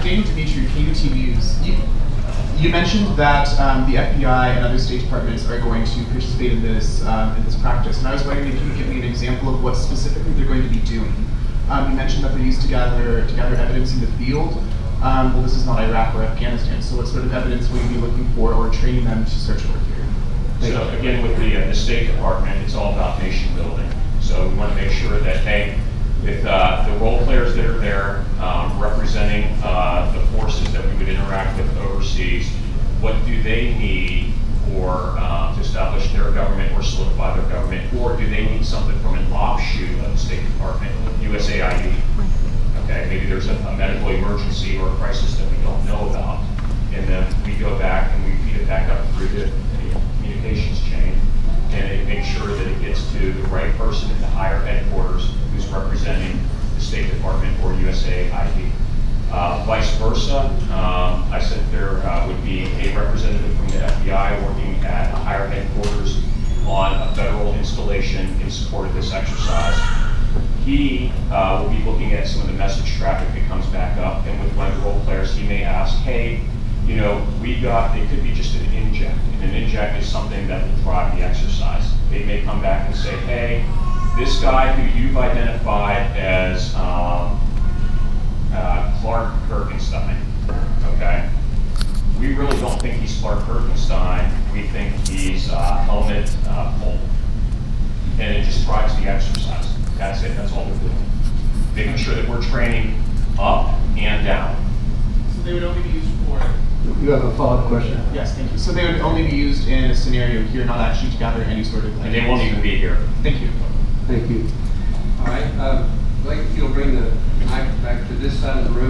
Daniel Dimitri, KUT News. You mentioned that the FBI and other state departments are going to participate in this practice, and I was wondering if you could give me an example of what specifically they're going to be doing. You mentioned that they're used to gather evidence in the field. Well, this is not Iraq or Afghanistan, so what sort of evidence will you be looking for or training them to search for here? So again, with the State Department, it's all about nation building. So we want to make sure that, hey, with the role players that are there representing the forces that we would interact with overseas, what do they need for to establish their government or solidify their government, or do they need something from an offshoot of the State Department, USAID? Okay, maybe there's a medical emergency or a crisis that we don't know about, and then we go back and we feed it back up through the communications chain, and it makes sure that it gets to the right person in the higher headquarters who's representing the State Department or USAID. Vice versa, I said there would be a representative from the FBI working at a higher headquarters on a federal installation in support of this exercise. He will be looking at some of the message traffic that comes back up, and with one of the role players, he may ask, hey, you know, it could be just an inject, and an inject is something that will drive the exercise. They may come back and say, hey, this guy who you've identified as Clark Kirkenstein, okay? We really don't think he's Clark Kirkenstein. We think he's Helmut Kohl. And it just drives the exercise. That's it, that's all we're doing. Making sure that we're training up and down. So they would only be used for... You have a follow-up question? Yes, thank you. So they would only be used in a scenario here, not actually to gather any sort of... And they won't even be here. Thank you. Thank you. All right, I'd like if you'll bring the mic back to this side of the room.